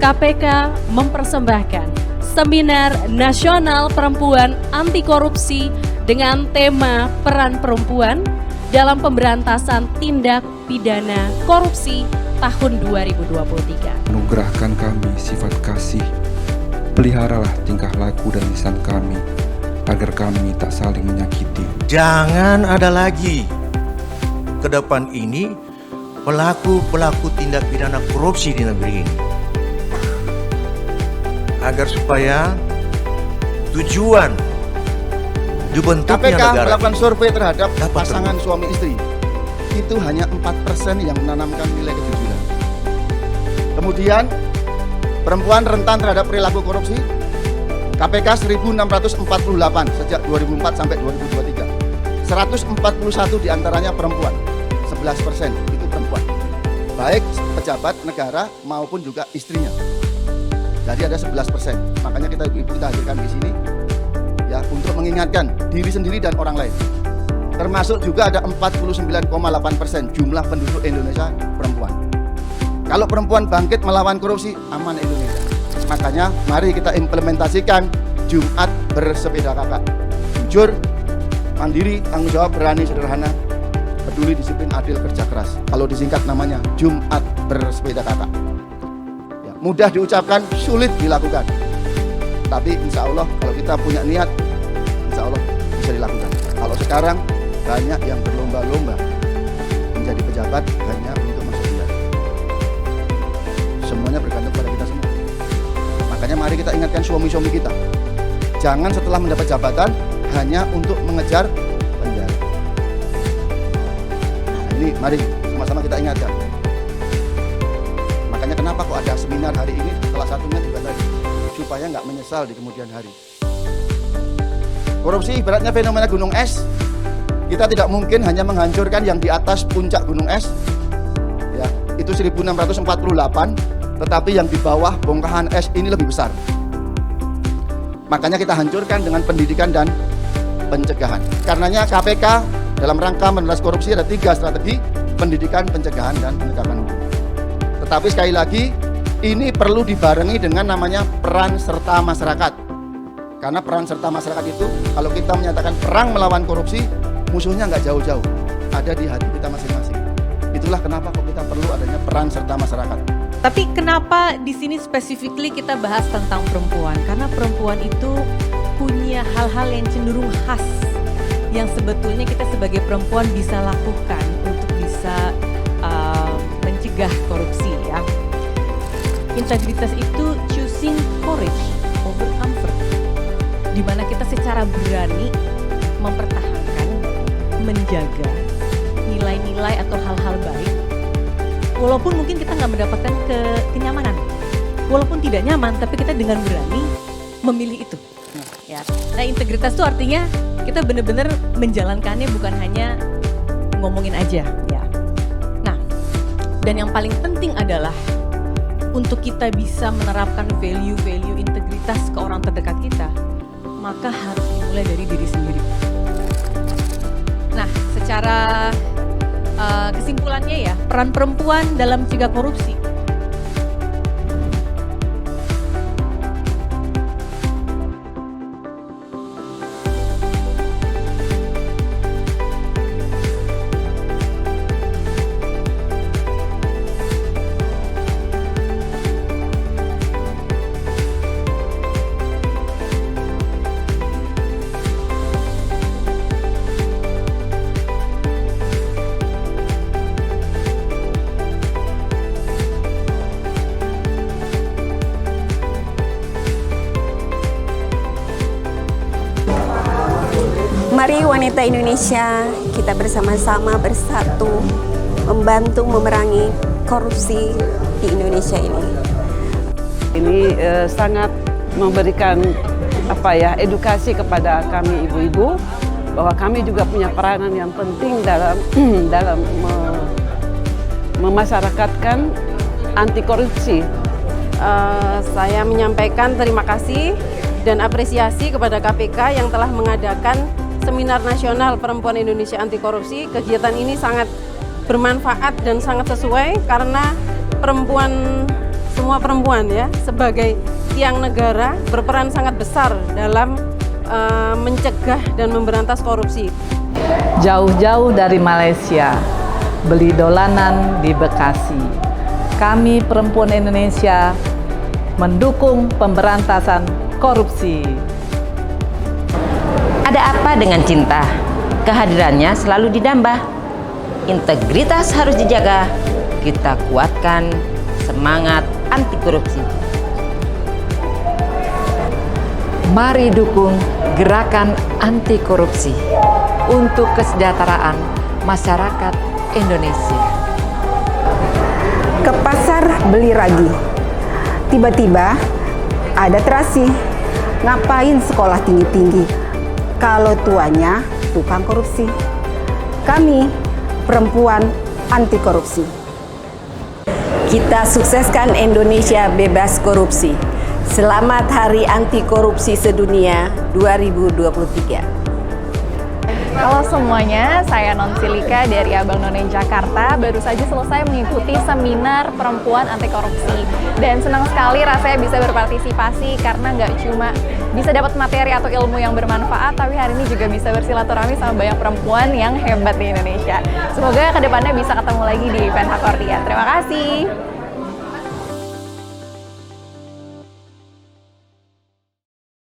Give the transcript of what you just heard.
KPK mempersembahkan Seminar Nasional Perempuan Anti Korupsi dengan tema Peran Perempuan dalam Pemberantasan Tindak Pidana Korupsi tahun 2023. Anugerahkan kami sifat kasih, peliharalah tingkah laku dan lisan kami, agar kami tak saling menyakiti. Jangan ada lagi ke depan ini pelaku-pelaku tindak pidana korupsi di negeri ini. Agar supaya tujuan dibentuknya KPK negara melakukan survei terhadap dapat pasangan suami istri. Itu hanya 4% yang menanamkan nilai kejujuran. Kemudian perempuan rentan terhadap perilaku korupsi, KPK 1648 sejak 2004 sampai 2023. 141 diantaranya perempuan, 11% itu perempuan. Baik pejabat negara maupun juga istrinya. Jadi ada 11%. Makanya kita hadirkan di sini ya untuk mengingatkan diri sendiri dan orang lain. Termasuk juga ada 49,8% jumlah penduduk Indonesia perempuan. Kalau perempuan bangkit melawan korupsi, aman Indonesia. Makanya mari kita implementasikan Jumat bersepeda kakak. Jujur, mandiri, tanggung jawab, berani, sederhana, peduli, disiplin, adil, kerja keras. Kalau disingkat namanya Jumat bersepeda kakak. Ya, mudah diucapkan, sulit dilakukan. Tapi insya Allah kalau kita punya niat, insya Allah bisa dilakukan. Kalau sekarang banyak yang berlomba-lomba menjadi pejabat hanya untuk masuk penjara. Semuanya bergantung pada kita semua. Makanya mari kita ingatkan suami-suami kita. Jangan setelah mendapat jabatan hanya untuk mengejar penjara. Nah, ini mari sama-sama kita ingatkan. Makanya kenapa kok ada seminar hari ini, salah satunya juga tadi, supaya nggak menyesal di kemudian hari. Korupsi ibaratnya fenomena gunung es. Kita tidak mungkin hanya menghancurkan yang di atas puncak gunung es. Ya, itu 1648, tetapi yang di bawah bongkahan es ini lebih besar. Makanya kita hancurkan dengan pendidikan dan pencegahan. Karenanya KPK dalam rangka memberantas korupsi ada 3 strategi: pendidikan, pencegahan, dan penegakan hukum. Tetapi sekali lagi, ini perlu dibarengi dengan namanya peran serta masyarakat. Karena peran serta masyarakat itu, kalau kita menyatakan perang melawan korupsi, musuhnya nggak jauh-jauh, ada di hati kita masing-masing. Itulah kenapa kok kita perlu adanya peran serta masyarakat. Tapi kenapa di sini specifically kita bahas tentang perempuan? Karena perempuan itu punya hal-hal yang cenderung khas yang sebetulnya kita sebagai perempuan bisa lakukan untuk bisa mencegah korupsi ya. Integritas itu choosing courage over comfort, di mana kita secara berani mempertahankan, menjaga nilai-nilai atau hal-hal baik, walaupun mungkin kita nggak mendapatkan kenyamanan, walaupun tidak nyaman, tapi kita dengan berani memilih itu. Ya. Nah, integritas itu artinya kita benar-benar menjalankannya, bukan hanya ngomongin aja. Ya. Nah, dan yang paling penting adalah untuk kita bisa menerapkan value-value integritas ke orang terdekat kita, maka harus dimulai dari diri sendiri. Nah, secara kesimpulannya ya, peran perempuan dalam mencegah korupsi. Mari wanita Indonesia, kita bersama-sama bersatu membantu memerangi korupsi di Indonesia ini. Ini sangat memberikan edukasi kepada kami ibu-ibu bahwa kami juga punya peranan yang penting dalam memasyarakatkan anti korupsi. Saya menyampaikan terima kasih dan apresiasi kepada KPK yang telah mengadakan Seminar Nasional Perempuan Indonesia Anti Korupsi. Kegiatan ini sangat bermanfaat dan sangat sesuai karena perempuan semua perempuan ya sebagai tiang negara berperan sangat besar dalam mencegah dan memberantas korupsi. Jauh-jauh dari Malaysia, beli dolanan di Bekasi. Kami perempuan Indonesia mendukung pemberantasan korupsi. Ada apa dengan cinta? Kehadirannya selalu didambah. Integritas harus dijaga. Kita kuatkan semangat anti korupsi. Mari dukung gerakan anti korupsi untuk kesejahteraan masyarakat Indonesia. Ke pasar beli ragi. Tiba-tiba ada terasi. Ngapain sekolah tinggi-tinggi kalau tuanya tukang korupsi? Kami perempuan anti korupsi. Kita sukseskan Indonesia bebas korupsi. Selamat Hari Anti Korupsi Sedunia 2023. Halo semuanya, saya Nonsilika dari Abang None Jakarta. Baru saja selesai mengikuti seminar perempuan anti korupsi. Dan senang sekali rasanya bisa berpartisipasi karena nggak cuma bisa dapat materi atau ilmu yang bermanfaat, tapi hari ini juga bisa bersilaturahmi sama banyak perempuan yang hebat di Indonesia. Semoga kedepannya bisa ketemu lagi di event Hakordia. Terima kasih.